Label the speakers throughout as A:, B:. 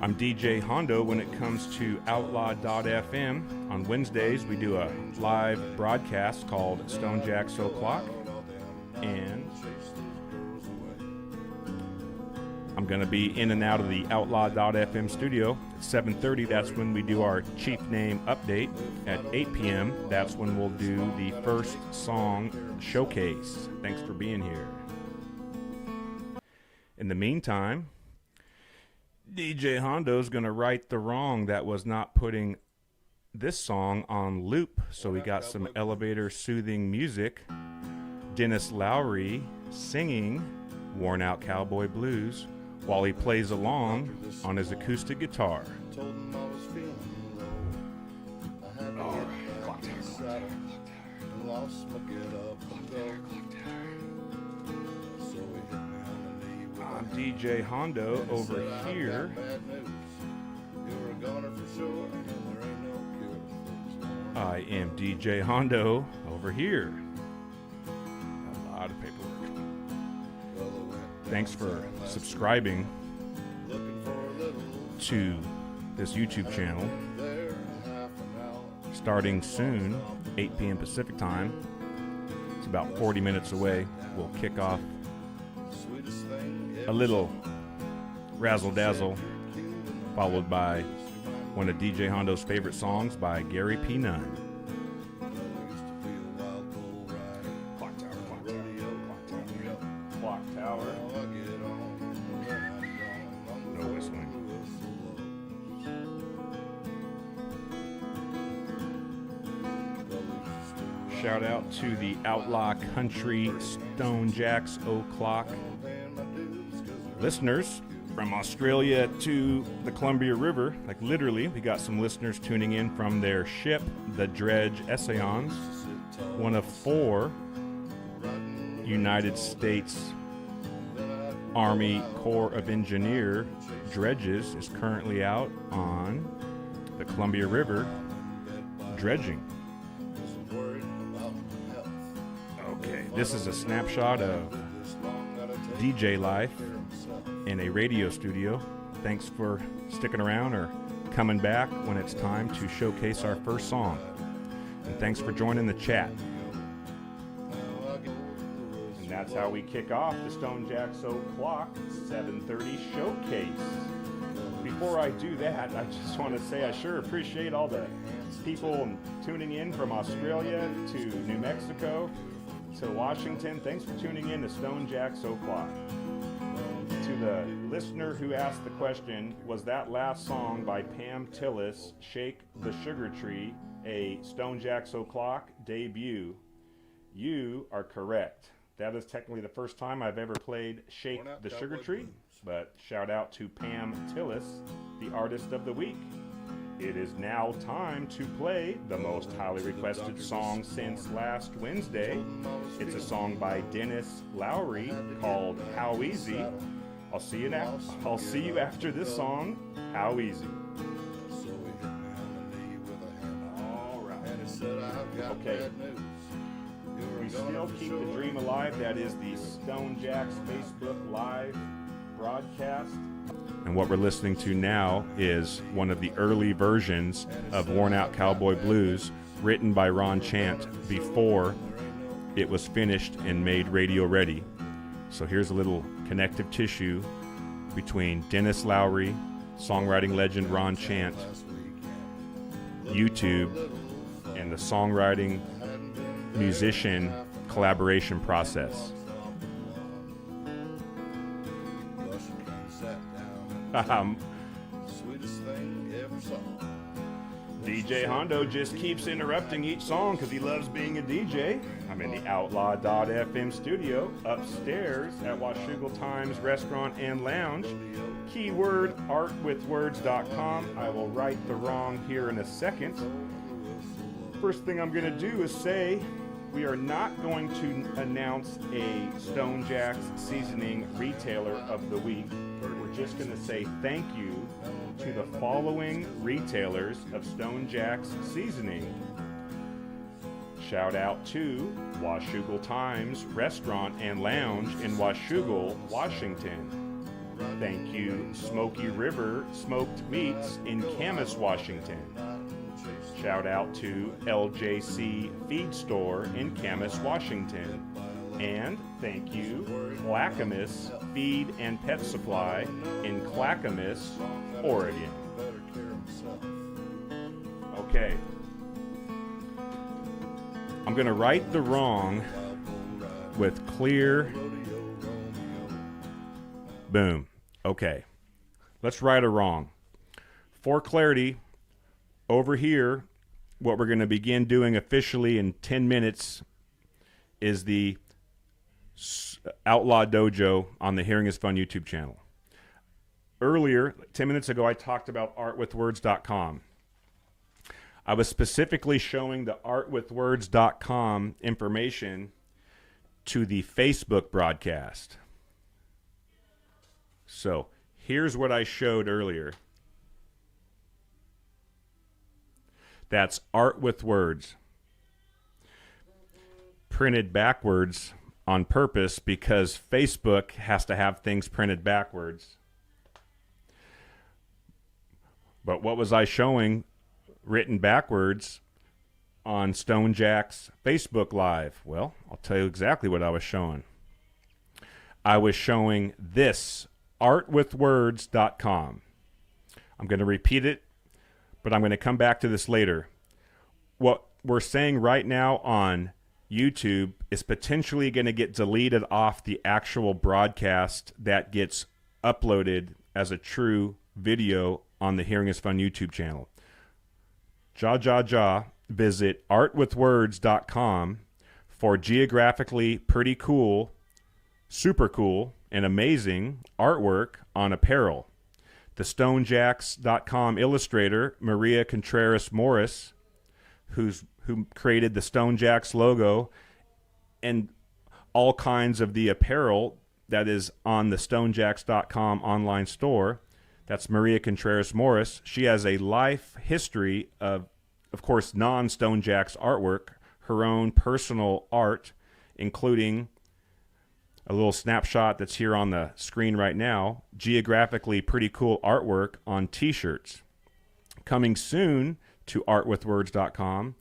A: I'm DJ Hondo when it comes to OUTLAW.FM. On Wednesdays, we do a live broadcast called STONEJAX O'CLOCK. And I'm going to be in and out of the OUTLAW.FM studio. At 7:30, that's when we do our chief name update. At 8 p.m., that's when we'll do the first song showcase. Thanks for being here. In the meantime, DJ Hondo's going to right the wrong that was not putting this song on loop. So we got some elevator soothing music. Dennis Lowry singing Worn Out Cowboy Blues while he plays along on his acoustic guitar. I'm DJ Hondo over here. I am DJ Hondo over here. A lot of paperwork. Thanks for subscribing to this YouTube channel. Starting soon, 8 p.m. Pacific time. It's about 40 minutes away. We'll kick off a little razzle-dazzle, followed by one of DJ Hondo's favorite songs by Gary P. Nunn. Clock Tower. No whistling. Shout out to the Outlaw Country STONEJAX O'CLOCK listeners from Australia to the Columbia River. Like literally, we got some listeners tuning in from their ship, the Dredge Essayons, one of 4 United States Army Corps of Engineer dredges is currently out on the Columbia River dredging. Okay, this is a snapshot of DJ life in a radio studio. Thanks for sticking around or coming back when it's time to showcase our first song. And thanks for joining the chat. And that's how we kick off the STONEJAX O'CLOCK 7:30 showcase. Before I do that, I just want to say I sure appreciate all the people tuning in from Australia to New Mexico to Washington. Thanks for tuning in to STONEJAX O'CLOCK. To the listener who asked the question, was that last song by Pam Tillis, Shake the Sugar Tree, a STONEJAX O'CLOCK debut? You are correct. That is technically the first time I've ever played Shake the Sugar Tree, but shout out to Pam Tillis, the artist of the week. It is now time to play the most highly requested song since last Wednesday. It's a song by Dennis Lowry called How Easy. I'll see you now. I'll see you after this song, How Easy. All right. Okay. We still keep the dream alive. That is the STONEJAX Facebook Live broadcast. And what we're listening to now is one of the early versions of Worn Out Cowboy Blues, written by Ron Chant before it was finished and made radio ready. So here's a little connective tissue between Dennis Lowry, songwriting legend Ron Chant, YouTube, and the songwriting musician collaboration process. DJ Hondo just keeps interrupting each song because he loves being a DJ. I'm in the OUTLAW.FM studio upstairs at Washougal Times Restaurant and Lounge. Keyword artwithwords.com. I will right the wrong here in a second. First thing I'm going to do is say we are not going to announce a STONEJAX seasoning retailer of the week. We're just going to say thank you to the following retailers of STONEJAX seasoning. Shout out to Washougal Times Restaurant and Lounge in Washougal, Washington. Thank you, Smoky River Smoked Meats in Camas, Washington. Shout out to LJC Feed Store in Camas, Washington. And thank you, Clackamas Feed and Pet Supply in Clackamas, Oregon. Okay. I'm going to right the wrong with clear. Boom. Okay. Let's right a wrong. For clarity, over here, what we're going to begin doing officially in 10 minutes is the Outlaw Dojo on the Hearing is Fun YouTube channel. Earlier, 10 minutes ago, I talked about artwithwords.com. I was specifically showing the artwithwords.com information to the Facebook broadcast. So here's what I showed earlier. That's Art with Words. Printed backwards on purpose because Facebook has to have things printed backwards. But what was I showing written backwards on STONEJAX Facebook Live? Well, I'll tell you exactly what I was showing. I was showing this, artwithwords.com. I'm going to repeat it, but I'm going to come back to this later. What we're saying right now on YouTube is potentially going to get deleted off the actual broadcast that gets uploaded as a true video on the Hearing is Fun YouTube channel. Visit artwithwords.com for geographically pretty cool, super cool, and amazing artwork on apparel. The STONEJAX.com illustrator, Maria Contreras Morris, who created the STONEJAX logo and all kinds of the apparel that is on the STONEJAX.com online store. That's Maria Contreras Morris. She has a life history of course, non-STONEJAX artwork, her own personal art, including a little snapshot that's here on the screen right now, geographically pretty cool artwork on t-shirts. Coming soon to artwithwords.com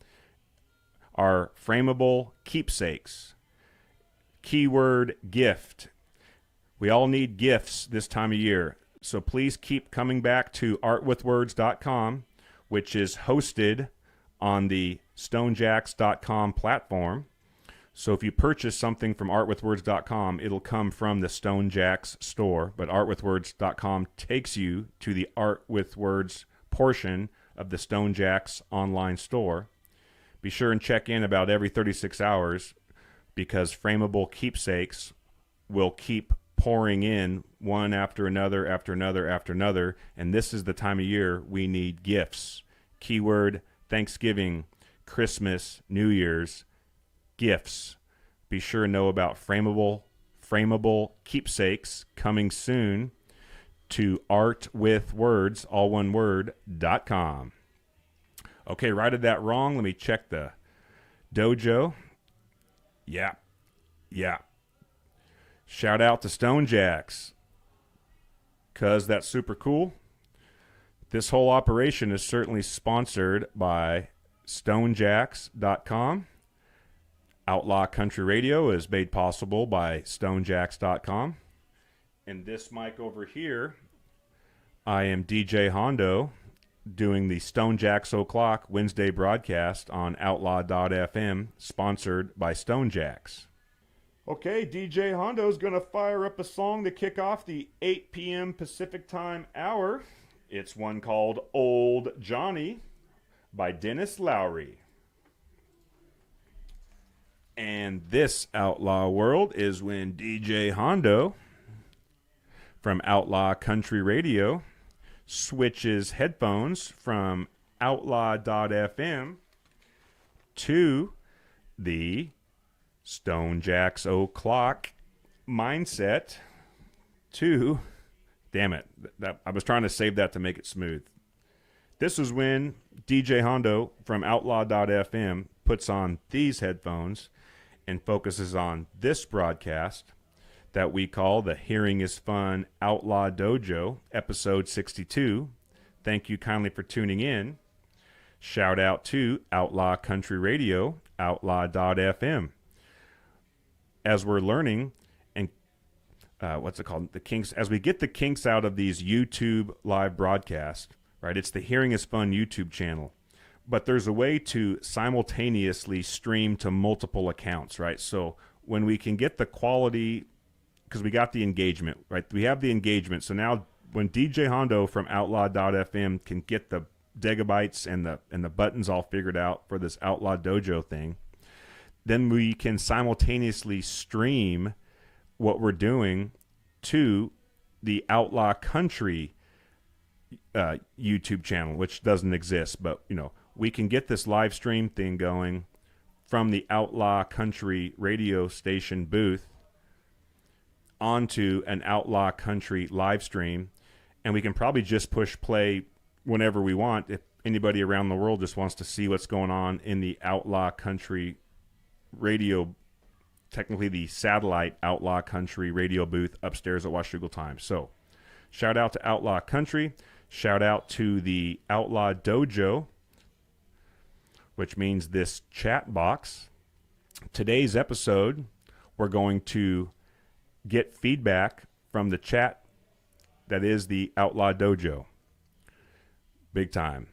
A: are frameable keepsakes. Keyword gift. We all need gifts this time of year, so please keep coming back to artwithwords.com, which is hosted on the stonejax.com platform. So if you purchase something from artwithwords.com, it'll come from the STONEJAX store, but artwithwords.com takes you to the Art with Words portion of the STONEJAX online store. Be sure and check in about every 36 hours because frameable keepsakes will keep pouring in one after another, after another, after another, and this is the time of year we need gifts. Keyword Thanksgiving, Christmas, New Year's, gifts. Be sure to know about frameable keepsakes coming soon to artwithwords, all one word, .com. Okay, righted that wrong. Let me check the dojo. Yeah. Shout out to STONEJAX, because that's super cool. This whole operation is certainly sponsored by stonejax.com. Outlaw Country Radio is made possible by stonejax.com. And this mic over here, I am DJ Hondo doing the STONEJAX O'CLOCK Wednesday broadcast on outlaw.fm, sponsored by STONEJAX. Okay, DJ Hondo is going to fire up a song to kick off the 8 p.m. Pacific Time hour. It's one called Old Johnny by Dennis Lowry. And this Outlaw World is when DJ Hondo from Outlaw Country Radio switches headphones from outlaw.fm to the STONEJAX O'CLOCK mindset to, damn it, I was trying to save that to make it smooth. This is when DJ Hondo from outlaw.fm puts on these headphones and focuses on this broadcast that we call the Hearing is Fun Outlaw Dojo, episode 62. Thank you kindly for tuning in. Shout out to Outlaw Country Radio, outlaw.fm. As we're learning, and the kinks, as we get the kinks out of these YouTube live broadcasts, right? It's the Hearing is Fun YouTube channel. But there's a way to simultaneously stream to multiple accounts, right? So when we can get the quality, because we got the engagement, right? We have the engagement. So now when DJ Hondo from outlaw.fm can get the gigabytes and the buttons all figured out for this Outlaw Dojo thing, then we can simultaneously stream what we're doing to the Outlaw Country YouTube channel, which doesn't exist, but we can get this live stream thing going from the Outlaw Country radio station booth onto an Outlaw Country live stream, and we can probably just push play whenever we want if anybody around the world just wants to see what's going on in the Outlaw Country radio, technically the satellite Outlaw Country radio booth upstairs at Washougal Times. So shout out to Outlaw Country, shout out to the Outlaw Dojo, which means this chat box. Today's episode, we're going to get feedback from the chat that is the Outlaw Dojo. Big time.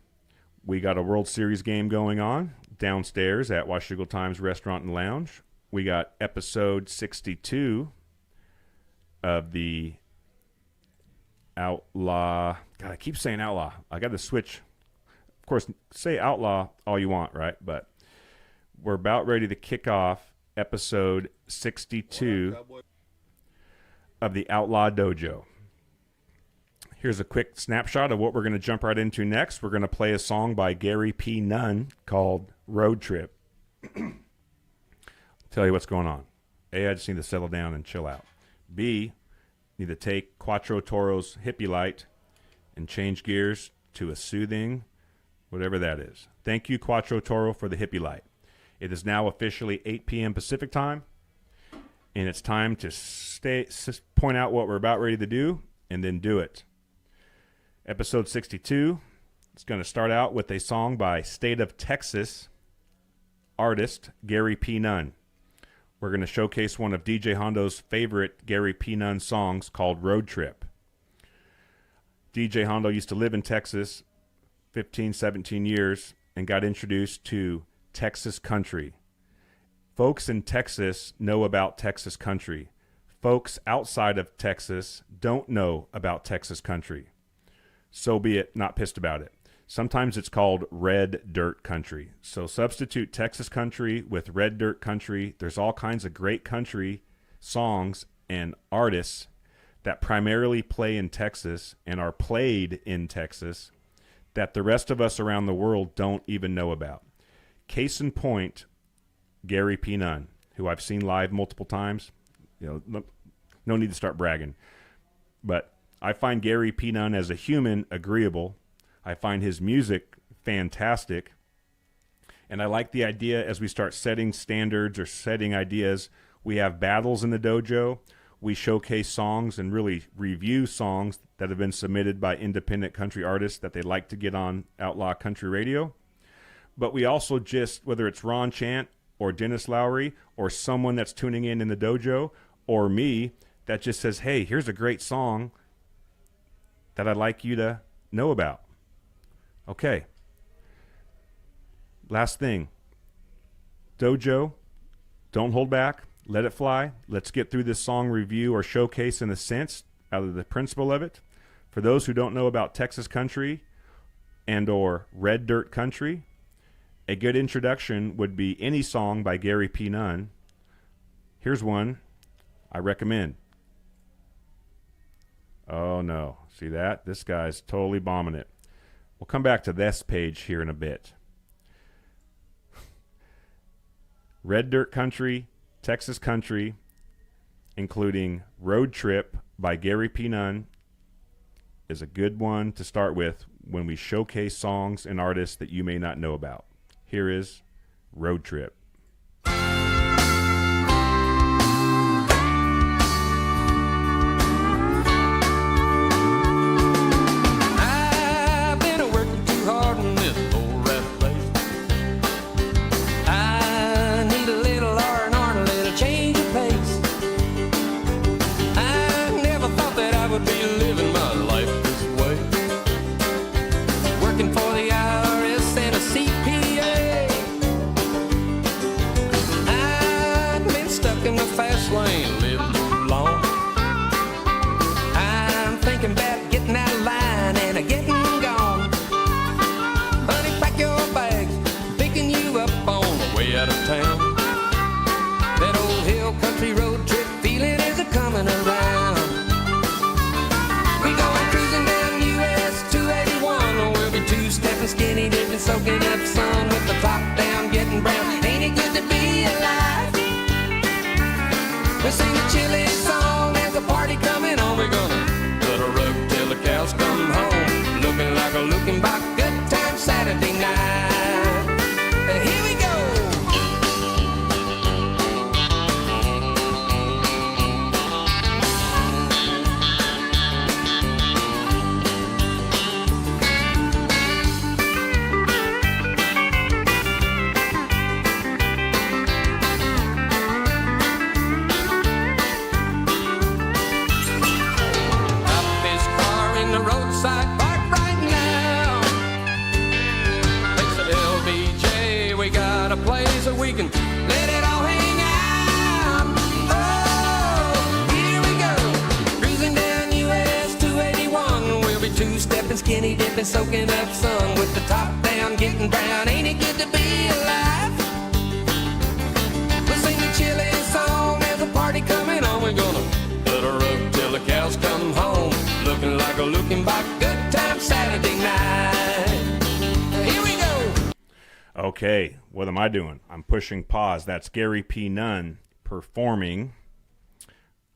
A: We got a World Series game going on downstairs at Washougal Times Restaurant and Lounge. We got episode 62 of the Outlaw. God, I keep saying Outlaw. I got to switch. Of course, say Outlaw all you want, right? But we're about ready to kick off episode 62 of the Outlaw Dojo. Here's a quick snapshot of what we're going to jump right into next. We're going to play a song by Gary P. Nunn called Road Trip. Tell you what's going on. A, I just need to settle down and chill out. B, need to take Quattro Toro's Hippie Light and change gears to a soothing, whatever that is. Thank you, Quattro Toro, for the Hippie Light. It is now officially 8 p.m. Pacific time, and it's time to point out what we're about ready to do and then do it. Episode 62 is going to start out with a song by State of Texas artist Gary P. Nunn. We're going to showcase one of DJ Hondo's favorite Gary P. Nunn songs called Road Trip. DJ Hondo used to live in Texas 15, 17 years and got introduced to Texas country. Folks in Texas know about Texas country. Folks outside of Texas don't know about Texas country. So be it, not pissed about it. Sometimes it's called red dirt country. So substitute Texas country with red dirt country. There's all kinds of great country songs and artists that primarily play in Texas and are played in Texas that the rest of us around the world don't even know about. Case in point, Gary P. Nunn, who I've seen live multiple times. No need to start bragging. But I find Gary P. Nunn as a human agreeable. I find his music fantastic. And I like the idea as we start setting standards or setting ideas. We have battles in the dojo. We showcase songs and really review songs that have been submitted by independent country artists that they like to get on Outlaw Country Radio. But we also just, whether it's Ron Chant or Dennis Lowry or someone that's tuning in the dojo or me that just says, hey, here's a great song that I'd like you to know about. Okay. Last thing. Dojo, don't hold back. Let it fly. Let's get through this song review or showcase in a sense out of the principle of it. For those who don't know about Texas country and or red dirt country, a good introduction would be any song by Gary P. Nunn. Here's one I recommend. Oh, no. See that? This guy's totally bombing it. We'll come back to this page here in a bit. Red Dirt Country, Texas Country, including Road Trip by Gary P. Nunn, is a good one to start with when we showcase songs and artists that you may not know about. Here is Road Trip.
B: looking back, good time Saturday night. Here we go. Roadside park right now. Thanks to LBJ, we got a place that we can let it all hang out. Oh, here we go. Cruising down US 281. We'll be two-stepping, skinny dipping, soaking up sun with the top down, getting brown. Ain't it good to be alive? We'll sing a chilly song. There's a party coming on. We're gonna let her up till the cows come home. Looking like a looking back, good time Saturday night. Here we go.
A: Okay, what am I doing? I'm pushing pause. That's Gary P. Nunn performing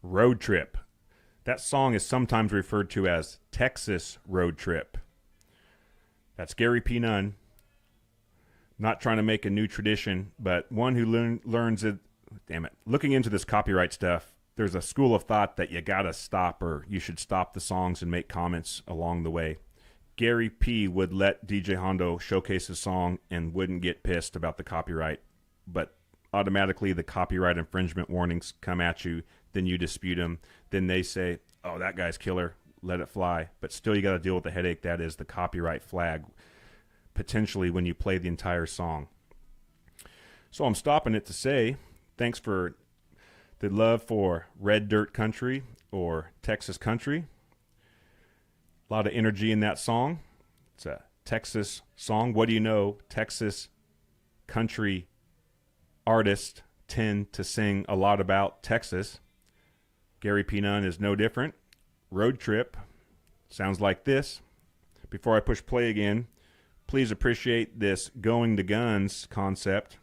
A: Road Trip. That song is sometimes referred to as Texas Road Trip. That's Gary P. Nunn. Not trying to make a new tradition, but one who learns it. Damn it. Looking into this copyright stuff, there's a school of thought that you gotta stop, or you should stop the songs and make comments along the way. Gary P would let DJ Hondo showcase his song and wouldn't get pissed about the copyright, but automatically the copyright infringement warnings come at you, then you dispute them, then they say, oh, that guy's killer, let it fly. But still you gotta deal with the headache that is the copyright flag, potentially when you play the entire song. So I'm stopping it to say, thanks for the love for red dirt country or Texas country. A lot of energy in that song. It's a Texas song. What do you know? Texas country artists tend to sing a lot about Texas. Gary P. Nunn is no different. Road Trip sounds like this. Before I push play again, please appreciate this going to guns concept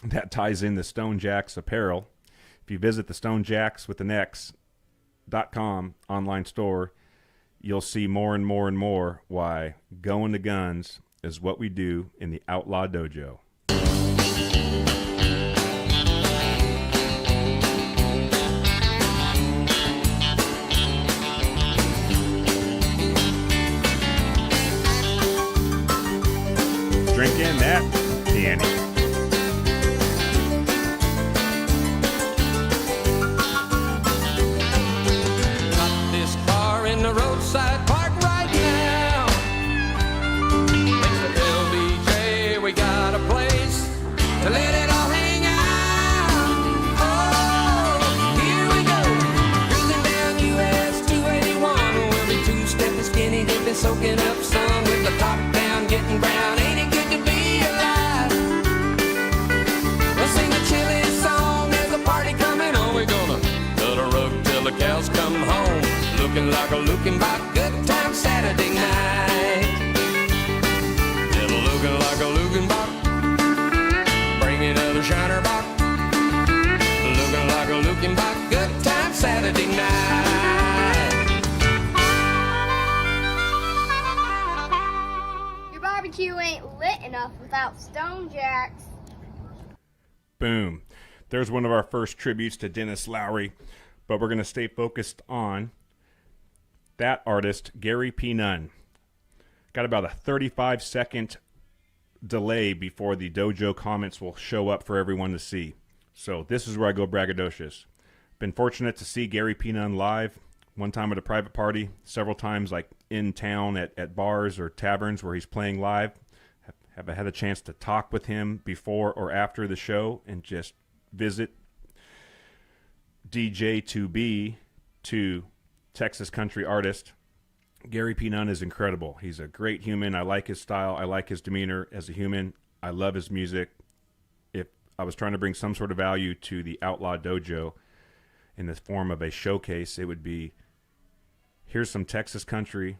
A: that ties in the STONEJAX apparel. If you visit the STONEJAX with an X.com online store, you'll see more and more and more why going to guns is what we do in the Outlaw Dojo. Drink in that, Danny.
B: Roadside park right now. Thanks to LBJ, we got a place to let it all hang out. Oh, here we go. Cruising down US 281. We'll be two-stepping, skinny dipping, soaking up sun with the top down, getting brown. Ain't it good to be alive? We'll sing a chilly song. There's a party coming on. We're gonna let her up till the cows come home. Looking like a looking back, good time Saturday night. Little looking like a looking back, bring another shiner back. Looking like a looking back, good time Saturday night.
C: Your barbecue ain't lit enough without STONEJAX.
A: Boom. There's one of our first tributes to Dennis Lowry, but we're going to stay focused on that artist, Gary P. Nunn. Got about a 35-second delay before the dojo comments will show up for everyone to see. So this is where I go braggadocious. Been fortunate to see Gary P. Nunn live, one time at a private party, several times like in town at bars or taverns where he's playing live. Have had a chance to talk with him before or after the show and just visit DJ to be to Texas country artist. Gary P. Nunn is incredible. He's a great human. I like his style. I like his demeanor as a human. I love his music. If I was trying to bring some sort of value to the Outlaw Dojo in the form of a showcase, it would be, here's some Texas country.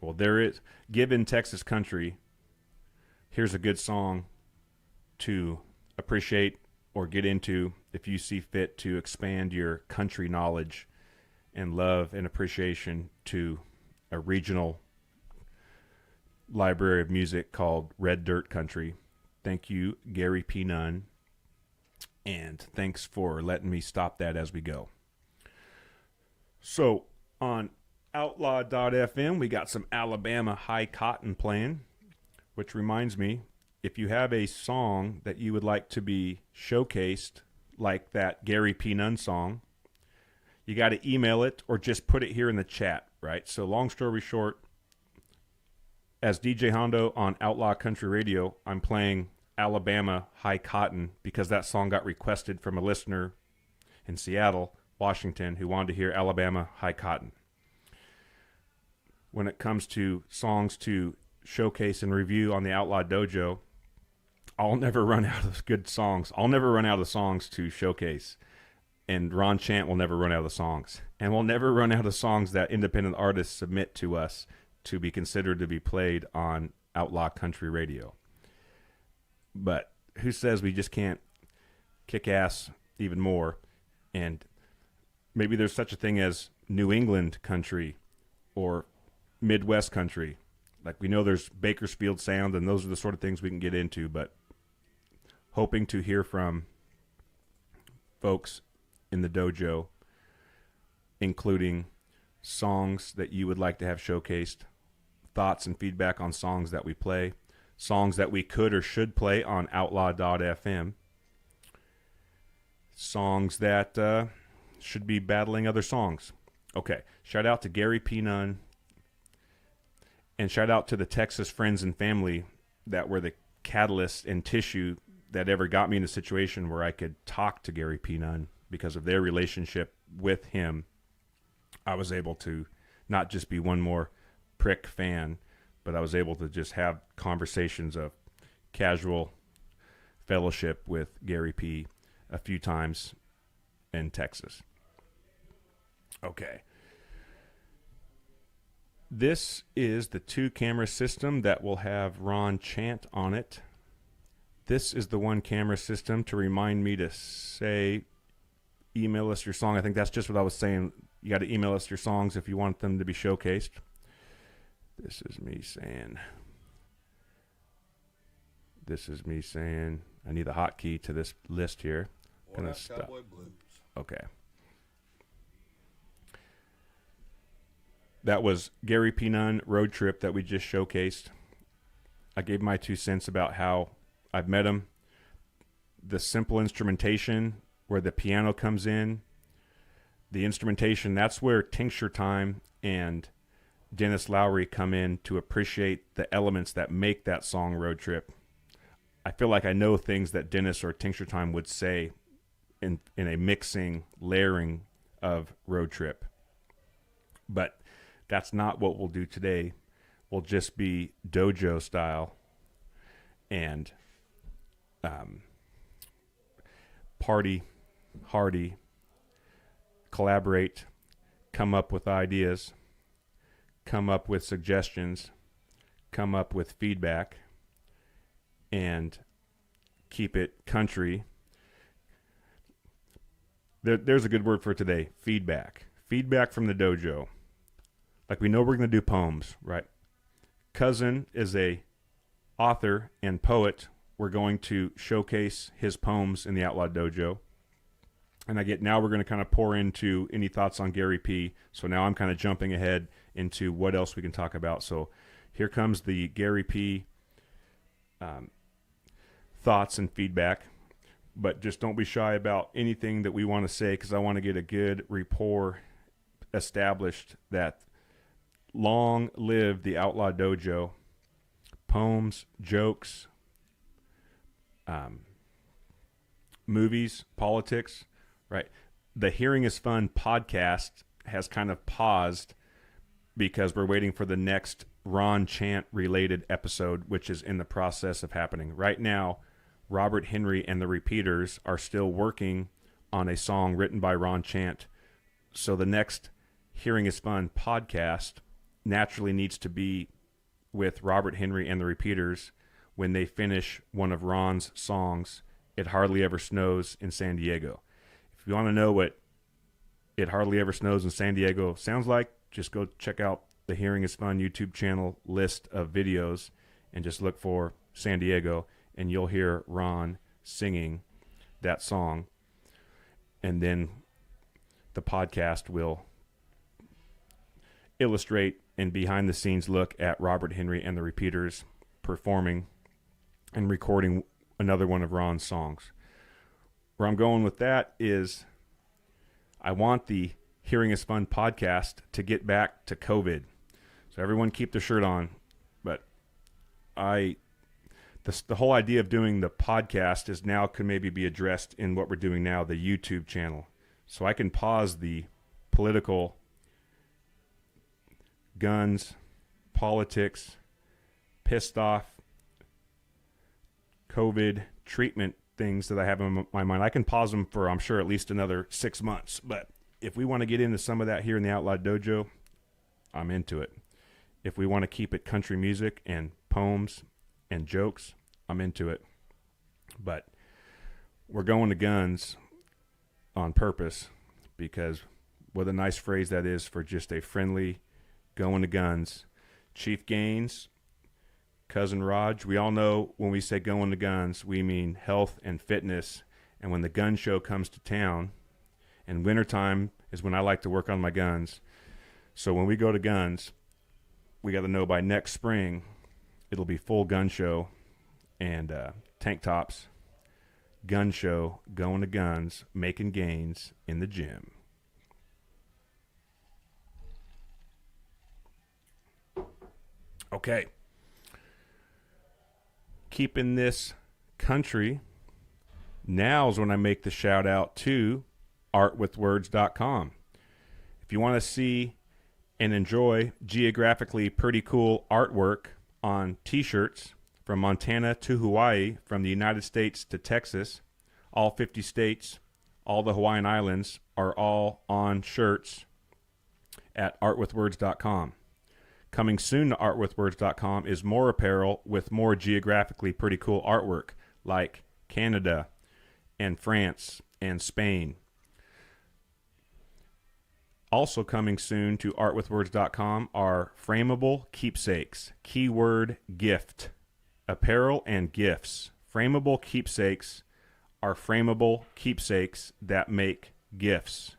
A: Well, there is, given Texas country, here's a good song to appreciate or get into if you see fit to expand your country knowledge and love and appreciation to a regional library of music called Red Dirt Country. Thank you, Gary P. Nunn. And thanks for letting me stop that as we go. So on OUTLAW.FM, we got some Alabama High Cotton playing, which reminds me, if you have a song that you would like to be showcased, like that Gary P. Nunn song, you got to email it or just put it here in the chat, right? So long story short, as DJ Hondo on Outlaw Country Radio, I'm playing Alabama High Cotton because that song got requested from a listener in Seattle, Washington, who wanted to hear Alabama High Cotton. When it comes to songs to showcase and review on the Outlaw Dojo, I'll never run out of good songs. I'll never run out of songs to showcase. And Ron Chant will never run out of songs. And we'll never run out of songs that independent artists submit to us to be considered to be played on Outlaw Country Radio. But who says we just can't kick ass even more? And maybe there's such a thing as New England country or Midwest country. Like we know there's Bakersfield sound, and those are the sort of things we can get into, but hoping to hear from folks in the dojo, including songs that you would like to have showcased, thoughts and feedback on songs that we play, songs that we could or should play on Outlaw.FM, songs that should be battling other songs. Okay, shout out to Gary P. Nunn, and shout out to the Texas friends and family that were the catalyst and tissue that ever got me in a situation where I could talk to Gary P. Nunn. Because of their relationship with him, I was able to not just be one more prick fan, but I was able to just have conversations of casual fellowship with Gary P. a few times in Texas. Okay. This is the 2-camera system that will have Ron Chant on it. This is the 1-camera system to remind me to say, email us your song. I think that's just what I was saying. You got to email us your songs if you want them to be showcased. This is me saying, I need a hotkey to this list here. Gonna stop.
D: Cowboy Blues.
A: Okay. That was Gary P. Nunn Road Trip that we just showcased. I gave my 2 cents about how I've met him. The simple instrumentation where the piano comes in, the instrumentation, that's where Tincture Time and Dennis Lowry come in to appreciate the elements that make that song Road Trip. I feel like I know things that Dennis or Tincture Time would say in a mixing, layering of Road Trip. But that's not what we'll do today. We'll just be dojo style and party hardy, collaborate, come up with ideas, come up with suggestions, come up with feedback, and keep it country. There's a good word for today, feedback. Feedback from the dojo. Like we know we're going to do poems, right? Cousin is a author and poet. We're going to showcase his poems in the Outlaw Dojo. And now we're going to kind of pour into any thoughts on Gary P. So now I'm kind of jumping ahead into what else we can talk about. So here comes the Gary P. Thoughts and feedback. But just don't be shy about anything that we want to say, because I want to get a good rapport established that long live the Outlaw Dojo. Poems, jokes, movies, politics, right? The Hearing is Fun podcast has kind of paused because we're waiting for the next Ron Chant related episode, which is in the process of happening. Right now, Robert Henry and the Repeaters are still working on a song written by Ron Chant. So the next Hearing is Fun podcast naturally needs to be with Robert Henry and the Repeaters when they finish one of Ron's songs, It Hardly Ever Snows in San Diego. If you want to know what It Hardly Ever Snows in San Diego sounds like, just go check out the Hearing is Fun YouTube channel list of videos and just look for San Diego, and you'll hear Ron singing that song. And then the podcast will illustrate and behind the scenes look at Robert Henry and the Repeaters performing and recording another one of Ron's songs. Where I'm going with that is I want the Hearing is Fun podcast to get back to COVID. So everyone keep their shirt on. But the whole idea of doing the podcast is now could maybe be addressed in what we're doing now, the YouTube channel. So I can pause the political, guns, politics, pissed off, COVID treatment things that I have in my mind. I can pause them for, I'm sure, at least another 6 months. But if we want to get into some of that here in the Outlaw Dojo, I'm into it. If we want to keep it country music and poems and jokes, I'm into it. But we're going to guns on purpose, because what a nice phrase that is for just a friendly going to guns. Chief Gaines, Cousin Raj, we all know when we say going to guns, we mean health and fitness. And when the gun show comes to town, and wintertime is when I like to work on my guns. So when we go to guns, we got to know by next spring, it'll be full gun show and tank tops, gun show, going to guns, making gains in the gym. Okay. Keeping this country, now's when I make the shout out to artwithwords.com. If you want to see and enjoy geographically pretty cool artwork on t-shirts from Montana to Hawaii, from the United States to Texas, all 50 states, all the Hawaiian Islands are all on shirts at artwithwords.com. Coming soon to artwithwords.com is more apparel with more geographically pretty cool artwork like Canada and France and Spain. Also coming soon to artwithwords.com are frameable keepsakes. Keyword gift. Apparel and gifts. Frameable keepsakes are frameable keepsakes that make gifts.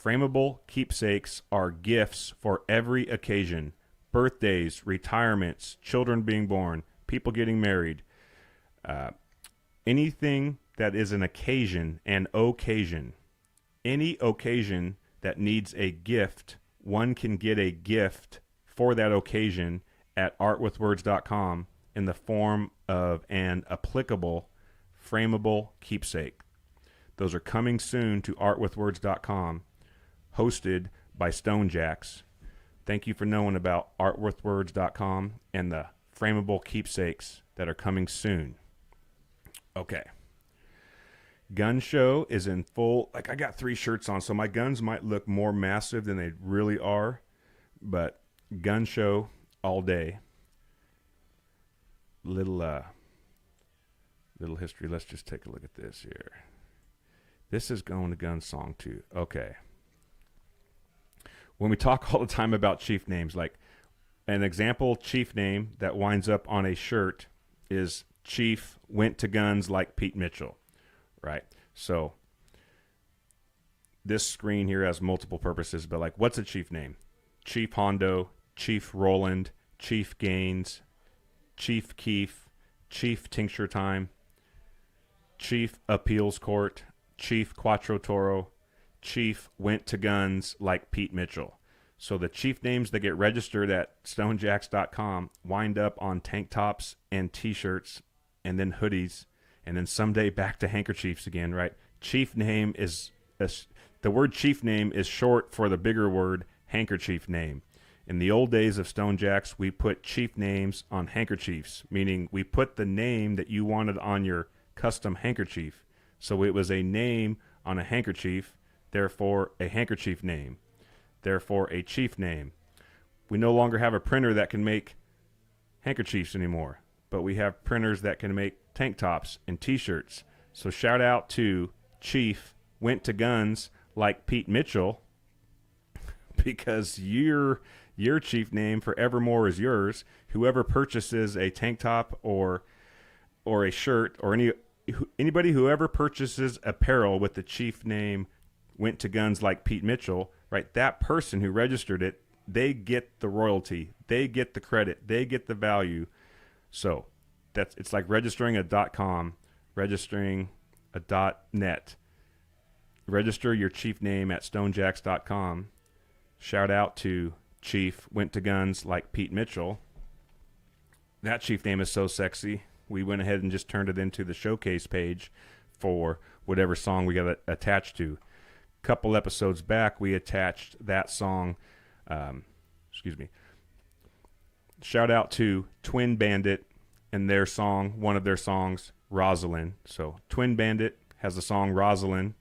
A: Frameable keepsakes are gifts for every occasion. Birthdays, retirements, children being born, people getting married. Anything that is an occasion, an occasion. Any occasion that needs a gift, one can get a gift for that occasion at artwithwords.com in the form of an applicable frameable keepsake. Those are coming soon to artwithwords.com, hosted by STONEJAX. Thank you for knowing about artwithwords.com and the frameable keepsakes that are coming soon. Okay. Gun show is in full. Like, I got 3 shirts on, so my guns might look more massive than they really are, but gun show all day. Little history. Let's just take a look at this here. This is going to gun song 2. Okay. When we talk all the time about chief names, like an example chief name that winds up on a shirt is Chief Went to Guns Like Pete Mitchell, right? So this screen here has multiple purposes, but like, what's a chief name? Chief Hondo, Chief Roland, Chief Gaines, Chief Keefe, Chief Tincture Time, Chief Appeals Court, Chief Quattro Toro, Chief Went to Guns Like Pete Mitchell. So the chief names that get registered at stonejax.com wind up on tank tops and t-shirts and then hoodies and then someday back to handkerchiefs again, right? Chief name is, the word chief name is short for the bigger word handkerchief name. In the old days of STONEJAX, we put chief names on handkerchiefs, meaning we put the name that you wanted on your custom handkerchief. So it was a name on a handkerchief, therefore a handkerchief name, therefore a chief name. We no longer have a printer that can make handkerchiefs anymore, but we have printers that can make tank tops and t-shirts. So shout out to Chief Went to Guns Like Pete Mitchell, because you're Your chief name forevermore is yours. Whoever purchases a tank top or a shirt, or anybody who ever purchases apparel with the chief name Went to Guns Like Pete Mitchell, right? That person who registered it, they get the royalty, they get the credit, they get the value. So it's like registering a .com, registering a .net. Register your chief name at stonejax.com. Shout out to Chief Went to Guns Like Pete Mitchell. That chief name is so sexy. We went ahead and just turned it into the showcase page for whatever song we got it attached to. A couple episodes back, we attached that song. Shout out to Twin Bandit and their song, one of their songs, Rosalind. So Twin Bandit has a song, Rosalind.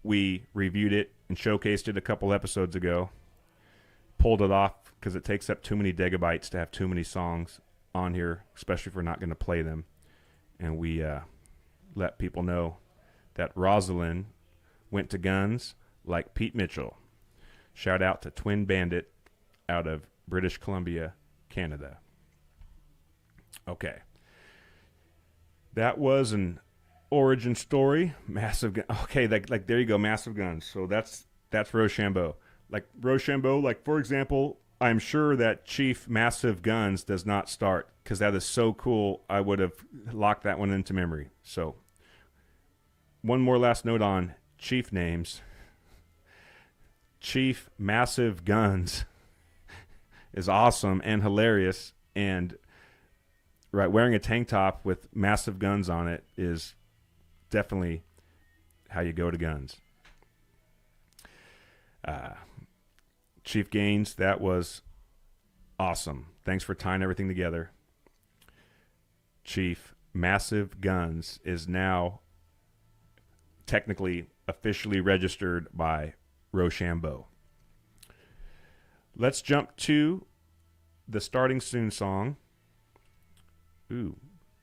A: We reviewed it and showcased it a couple episodes ago. Pulled it off because it takes up too many gigabytes to have too many songs on here, especially if we're not going to play them. And we let people know that Rosalind went to guns like Pete Mitchell. Shout out to Twin Bandit out of British Columbia, Canada. Okay. That was an origin story. Massive gun. Okay, like there you go, Massive Guns. So that's Rochambeau. Like Rochambeau, like for example, I'm sure that Chief Massive Guns does not start, because that is so cool. I would have locked that one into memory. So one more last note on chief names. Chief Massive Guns is awesome and hilarious, and right, wearing a tank top with massive guns on it is definitely how you go to guns. Chief Gaines, that was awesome. Thanks for tying everything together. Chief Massive Guns is now technically officially registered by Rochambeau. Let's jump to the Starting Soon song. Ooh,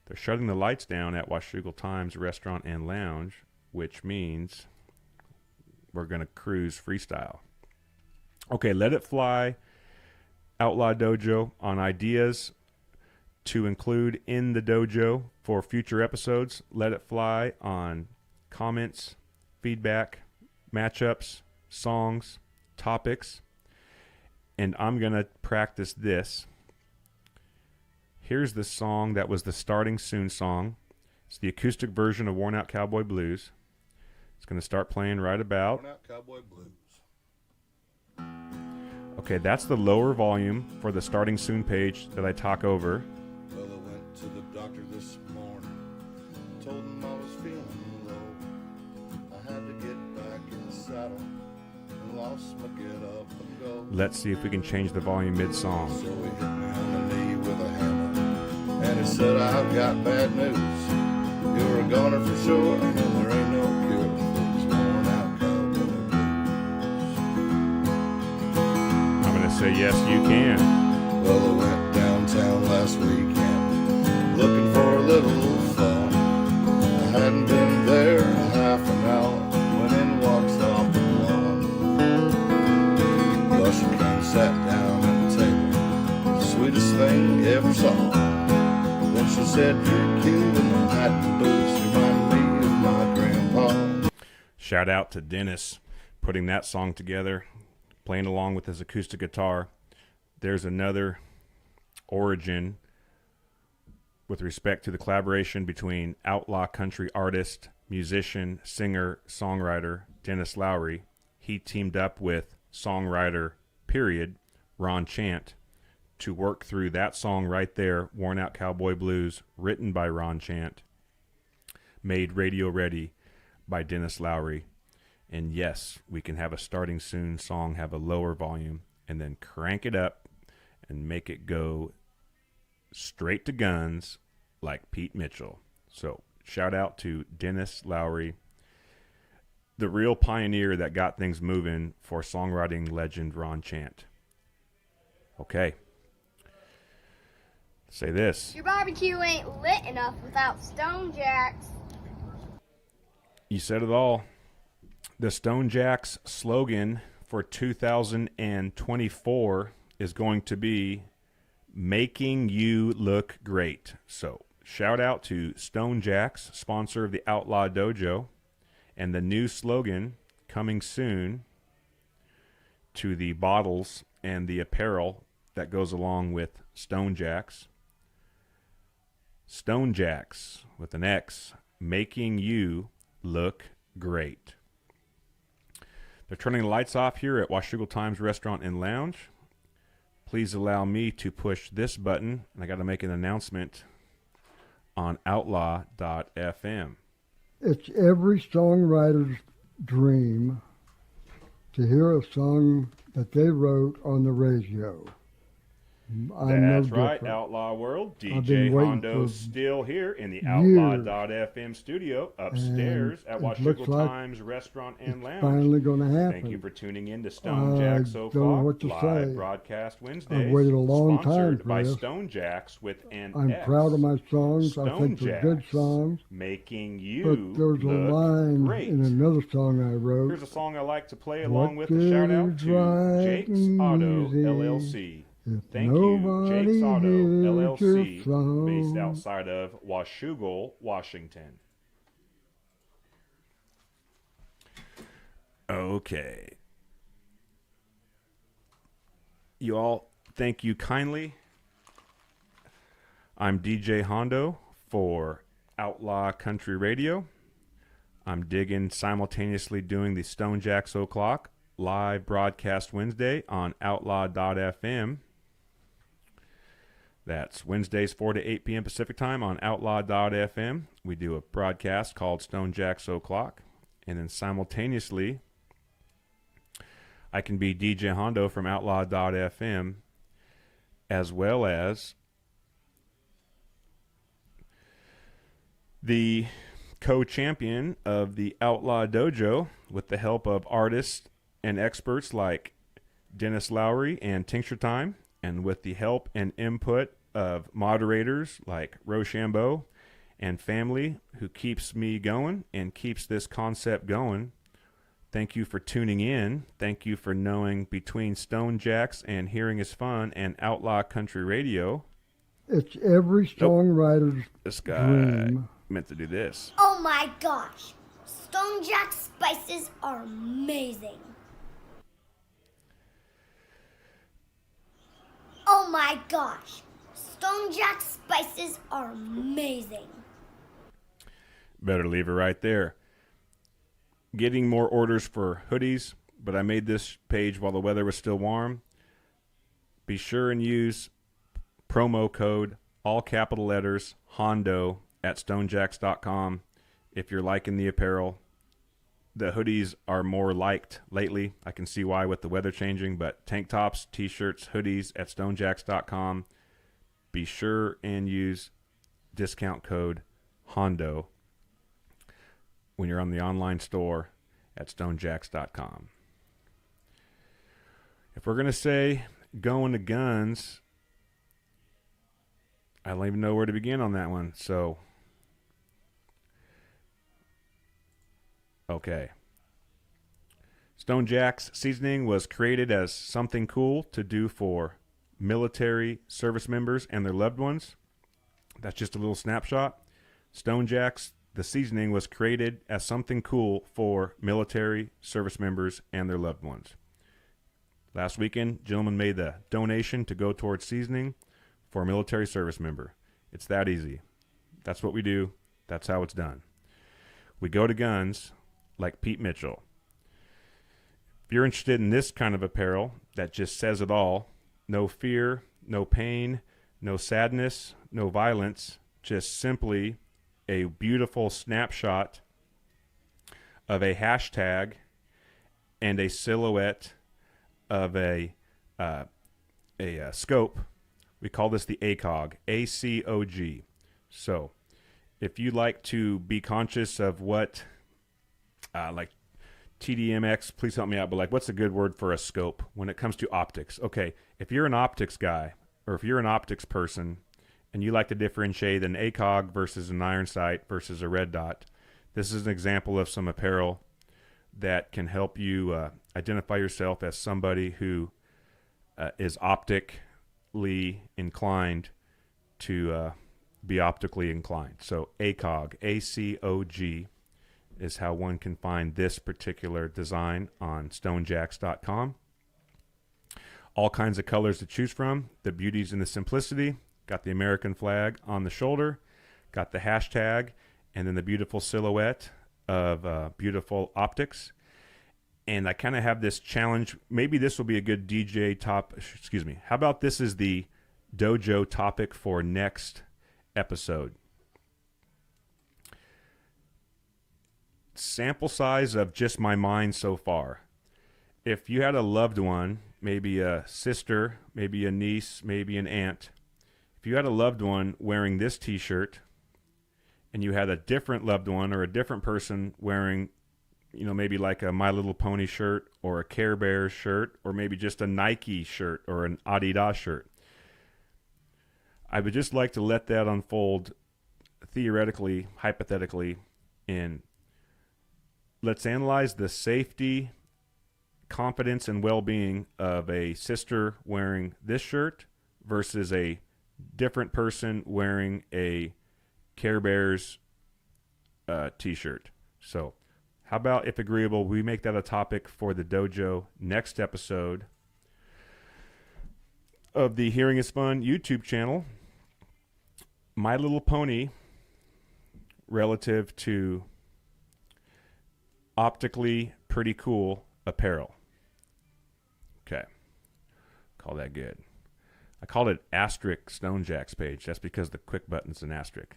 A: they're shutting the lights down at Washougal Times Restaurant and Lounge, which means we're going to cruise freestyle. Okay, Let It Fly, Outlaw Dojo, on ideas to include in the dojo for future episodes. Let It Fly on comments, feedback, matchups, songs, topics. And I'm going to practice this. Here's the song that was the Starting Soon song. It's the acoustic version of Worn Out Cowboy Blues. It's going to start playing right about.
D: Worn Out Cowboy Blues.
A: Okay, that's the lower volume for the Starting Soon page that I talk over.
D: Well, I went to the doctor this morning. Told him I was feeling low. I had to get back in the saddle and lost my get up and go.
A: Let's see if we can change the volume mid-song.
D: So he hit me on the knee with a hammer, and he said, I've got bad news. You're a goner for sure, and there ain't no cure for this worn out cowboy blues.
A: I'm going to say yes, you can.
D: Well, I went downtown last weekend looking for a little fun. I hadn't been there in half an hour when in walks off the lawn. Well, she came and sat down at the table, the sweetest thing you ever saw. Then she said, you're cute in the hat and boots, remind me of my grandpa.
A: Shout out to Dennis putting that song together, playing along with his acoustic guitar. There's another origin with respect to the collaboration between outlaw country artist, musician, singer, songwriter Dennis Lowry. He teamed up with songwriter, period, Ron Chant, to work through that song right there, Worn Out Cowboy Blues, written by Ron Chant, made radio ready by Dennis Lowry. And yes, we can have a Starting Soon song have a lower volume and then crank it up and make it go straight to guns like Pete Mitchell. So shout out to Dennis Lowry, the real pioneer that got things moving for songwriting legend Ron Chant. Okay. Say this.
C: Your barbecue ain't lit enough without STONEJAX.
A: You said it all. The STONEJAX slogan for 2024 is going to be making you look great. So shout out to STONEJAX, sponsor of the Outlaw Dojo, and the new slogan coming soon to the bottles and the apparel that goes along with STONEJAX. STONEJAX with an X, making you look great. They're turning the lights off here at Washougal Times Restaurant and Lounge. Please allow me to push this button, and I got to make an announcement on outlaw.fm.
E: It's every songwriter's dream to hear a song that they wrote on the radio.
A: That's right, Outlaw World. DJ Hondo still here in the Outlaw.fm studio upstairs at Washougal Times Restaurant and Lounge.
E: Finally going to happen.
A: Thank you for tuning in to STONEJAX O'CLOCK live broadcast Wednesdays.
E: I've waited a long time
A: sponsored
E: for
A: by
E: this.
A: STONEJAX with an
E: I'm
A: X.
E: proud of my songs. I think they're good songs.
A: Making you
E: But there's a
A: look
E: line
A: great.
E: in another song I wrote.
A: Here's a song I like to play along with a shout out to Jake's Auto LLC. Thank you, Jake's Auto LLC, based outside of Washougal, Washington. Okay. You all, thank you kindly. I'm DJ Hondo for Outlaw Country Radio. I'm digging simultaneously doing the STONEJAX O'CLOCK live broadcast Wednesday on outlaw.fm. That's Wednesdays 4 to 8 p.m. Pacific Time on outlaw.fm. We do a broadcast called STONEJAX O'CLOCK. And then simultaneously, I can be DJ Hondo from outlaw.fm, as well as the co-champion of the Outlaw Dojo with the help of artists and experts like Dennis Lowry and Tincture Time, and with the help and input of moderators like Rochambeau and family who keeps me going and keeps this concept going. Thank you for tuning in. Thank you for knowing between STONEJAX and Hearing is Fun and Outlaw Country Radio.
E: It's every songwriter's
A: This guy
E: dream.
A: meant to do this.
C: Oh my gosh. STONEJAX spices are amazing. Oh my gosh. STONEJAX spices are amazing.
A: Better leave it right there. Getting more orders for hoodies, but I made this page while the weather was still warm. Be sure and use promo code, all capital letters, Hondo at stonejax.com if you're liking the apparel. The hoodies are more liked lately. I can see why with the weather changing, but tank tops, t-shirts, hoodies at stonejax.com. Be sure and use discount code Hondo when you're on the online store at stonejax.com. If we're going to say going to guns, I don't even know where to begin on that one. So, okay. STONEJAX seasoning was created as something cool to do for military service members and their loved ones. That's just a little snapshot. STONEJAX, the seasoning, was created as something cool for military service members and their loved ones. Last weekend, gentleman made the donation to go towards seasoning for a military service member. It's that easy. That's what we do. That's how it's done. We go to guns like Pete Mitchell. If you're interested in this kind of apparel that just says it all, no fear, no pain, no sadness, no violence, just simply a beautiful snapshot of a hashtag and a silhouette of a scope. We call this the ACOG, ACOG. So if you like to be conscious of what, like TDMX, please help me out, but like what's a good word for a scope when it comes to optics? Okay, if you're an optics guy or if you're an optics person and you like to differentiate an ACOG versus an iron sight versus a red dot, this is an example of some apparel that can help you identify yourself as somebody who is optically inclined to be optically inclined. So ACOG, ACOG, is how one can find this particular design on STONEJAX.com. All kinds of colors to choose from. The beauty's in the simplicity. Got the American flag on the shoulder. Got the hashtag, and then the beautiful silhouette of beautiful optics. And I kind of have this challenge. Maybe this will be a good DJ how about this is the dojo topic for next episode. Sample size of just my mind so far. If you had a loved one, maybe a sister, maybe a niece, maybe an aunt, if you had a loved one wearing this t-shirt and you had a different loved one or a different person wearing, maybe like a My Little Pony shirt or a Care Bears shirt or maybe just a Nike shirt or an Adidas shirt, I would just like to let that unfold theoretically, hypothetically, in let's analyze the safety, confidence, and well-being of a sister wearing this shirt versus a different person wearing a Care Bears t-shirt. So how about, if agreeable, we make that a topic for the dojo next episode of the Hearing is Fun YouTube channel. My Little Pony relative to optically pretty cool apparel. Okay. Call that good. I called it asterisk STONEJAX page. That's because the quick button's an asterisk.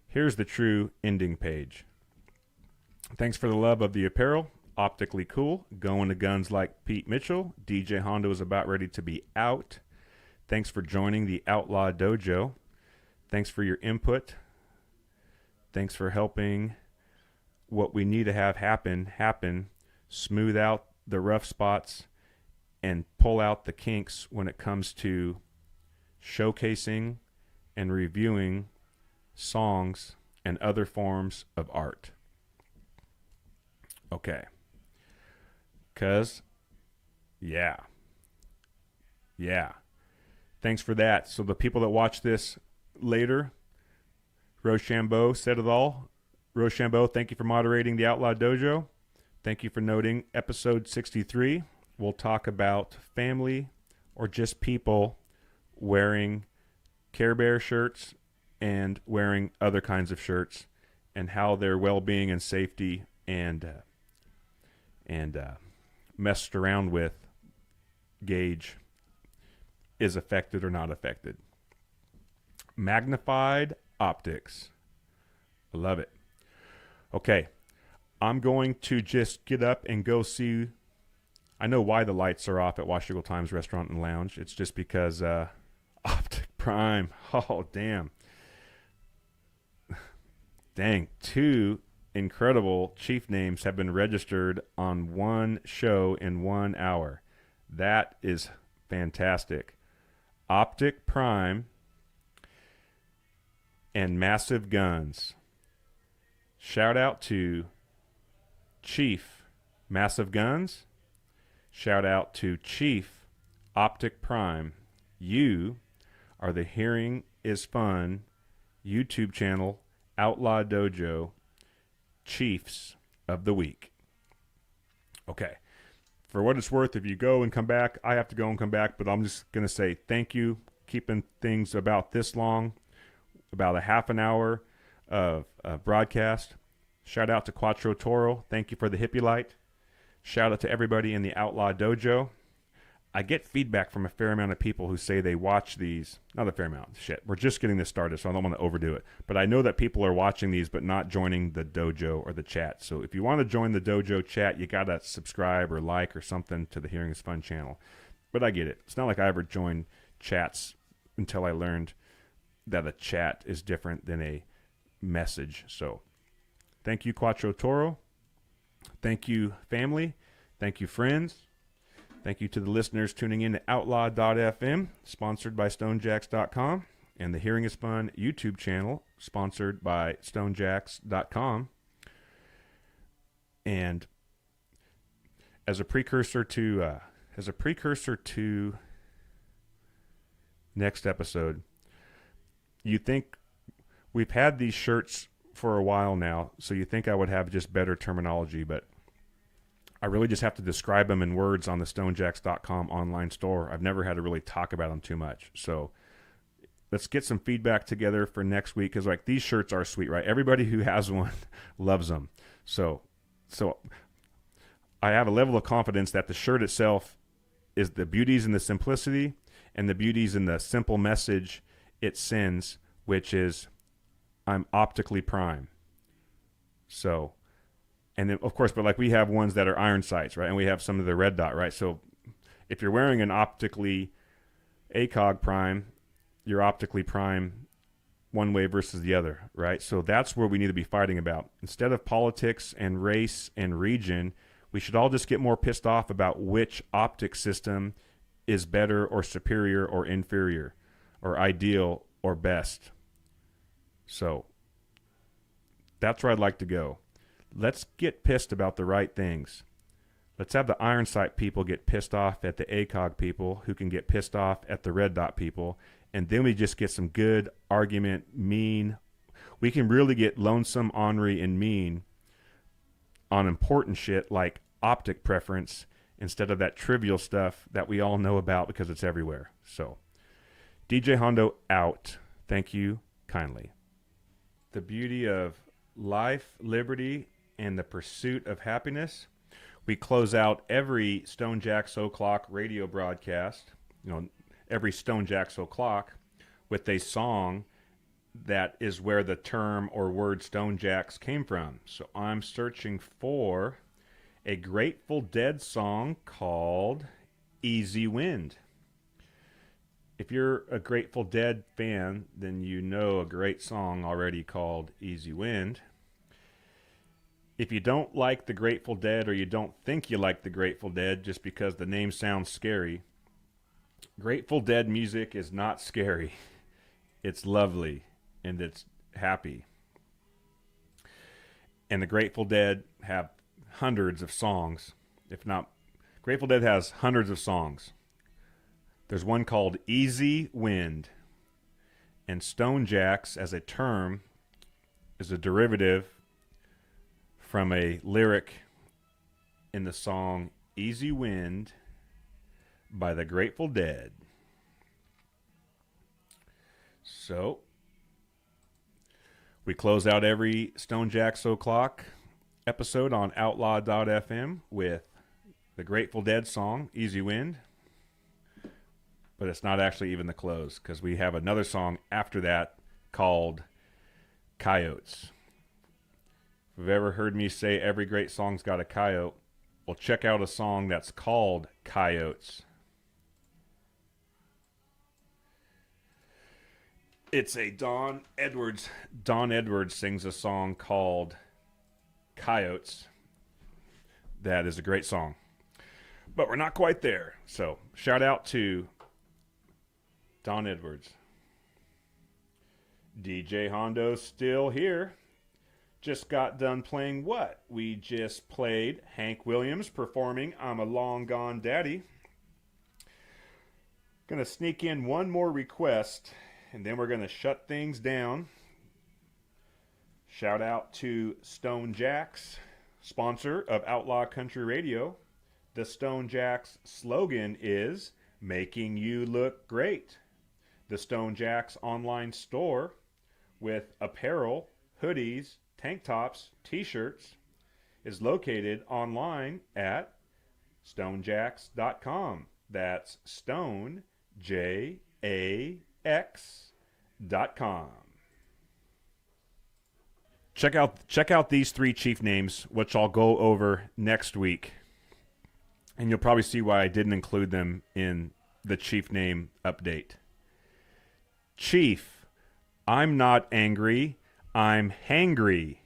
A: Here's the true ending page. Thanks for the love of the apparel. Optically cool. Going to guns like Pete Mitchell. DJ Hondo is about ready to be out. Thanks for joining the Outlaw Dojo. Thanks for your input. Thanks for helping what we need to have happen. Smooth out the rough spots and pull out the kinks when it comes to showcasing and reviewing songs and other forms of art. Okay. 'Cause, yeah. Thanks for that. So the people that watch this later, Rochambeau said it all. Rochambeau, thank you for moderating the Outlaw Dojo. Thank you for noting episode 63. We'll talk about family or just people wearing Care Bear shirts and wearing other kinds of shirts and how their well-being and safety and messed around with gauge is affected or not affected. Magnified optics. I love it. Okay, I'm going to just get up and go see. I know why the lights are off at Washougal Times Restaurant and Lounge. It's just because Optic Prime. Oh, damn. Dang, 2 incredible chief names have been registered on one show in 1 hour. That is fantastic. Optic Prime and Massive Guns. Shout out to Chief Massive Guns. Shout out to Chief Optic Prime. You are the Hearing is Fun YouTube channel Outlaw Dojo Chiefs of the Week. Okay. For what it's worth, if you go and come back, I have to go and come back, but I'm just going to say thank you. Keeping things about this long, about a half an hour of broadcast. Shout out to Quattro Toro. Thank you for the hippie light. Shout out to everybody in the Outlaw Dojo. I get feedback from a fair amount of people who say they watch these. Not a fair amount. Shit. We're just getting this started, so I don't want to overdo it. But I know that people are watching these but not joining the dojo or the chat. So if you want to join the dojo chat, you got to subscribe or like or something to the Hearing is Fun channel. But I get it. It's not like I ever joined chats until I learned that a chat is different than a message. So thank you, Quattro Toro. Thank you, family. Thank you, friends. Thank you to the listeners tuning in to Outlaw.fm, sponsored by StoneJax.com, and the Hearing is Fun YouTube channel, sponsored by StoneJax.com. And as a precursor to next episode. You think we've had these shirts for a while now, so you think I would have just better terminology, but I really just have to describe them in words on the stonejax.com online store. I've never had to really talk about them too much. So let's get some feedback together for next week, because like these shirts are sweet, right? Everybody who has one loves them. So I have a level of confidence that the shirt itself is the beauties in the simplicity and the beauties in the simple message it sends, which is I'm optically prime. So, and then of course, but like we have ones that are iron sights, right? And we have some of the red dot, right? So if you're wearing an optically ACOG prime, you're optically prime one way versus the other, right? So that's where we need to be fighting about. Instead of politics and race and region, we should all just get more pissed off about which optic system is better or superior or inferior or ideal or best. So that's where I'd like to go. Let's get pissed about the right things. Let's have the iron sight people get pissed off at the ACOG people, who can get pissed off at the red dot people. And then we just get some good argument, mean. We can really get lonesome, ornery, and mean on important shit like optic preference instead of that trivial stuff that we all know about because it's everywhere. So, DJ Hondo out. Thank you kindly. The beauty of life, liberty, and the pursuit of happiness. We close out every STONEJAX O'CLOCK radio broadcast, every STONEJAX O'CLOCK, with a song that is where the term or word STONEJAX came from. So I'm searching for a Grateful Dead song called Easy Wind. If you're a Grateful Dead fan, then you know a great song already called Easy Wind. If you don't like the Grateful Dead, or you don't think you like the Grateful Dead just because the name sounds scary, Grateful Dead music is not scary. It's lovely and it's happy. And the Grateful Dead have hundreds of songs. If not, Grateful Dead has hundreds of songs. There's one called Easy Wind. And STONEJAX as a term is a derivative from a lyric in the song Easy Wind by the Grateful Dead. So, we close out every STONEJAX O'CLOCK episode on OUTLAW.FM with the Grateful Dead song Easy Wind. But it's not actually even the close, because we have another song after that called Coyotes. If you've ever heard me say every great song's got a coyote, well, check out a song that's called Coyotes. It's a Don Edwards. Don Edwards sings a song called Coyotes. That is a great song. But we're not quite there. So, shout out to Don Edwards. DJ Hondo's still here. Just got done playing what? We just played Hank Williams performing I'm a Long Gone Daddy. Gonna sneak in one more request, and then we're gonna shut things down. Shout out to STONEJAX, sponsor of Outlaw Country Radio. The STONEJAX slogan is making you look great. The STONEJAX online store with apparel, hoodies, tank tops, t-shirts is located online at stonejax.com. That's STONEJAX.com. Check out these three chief names, which I'll go over next week. And you'll probably see why I didn't include them in the chief name update. Chief, I'm not angry, I'm hangry.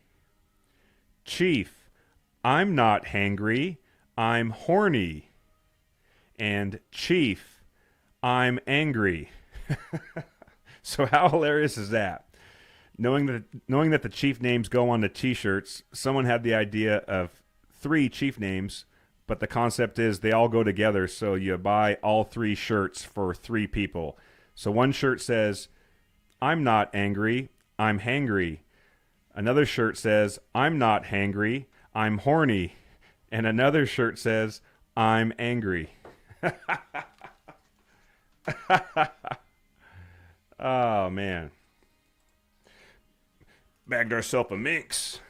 A: Chief, I'm not hangry, I'm horny. And Chief, I'm angry. So how hilarious is that? Knowing that the chief names go on the t-shirts, someone had the idea of 3 chief names, but the concept is they all go together, so you buy all 3 shirts for 3 people. So one shirt says, I'm not angry, I'm hangry. Another shirt says, I'm not hangry, I'm horny. And another shirt says, I'm angry. Oh, man. Bagged ourselves a minx.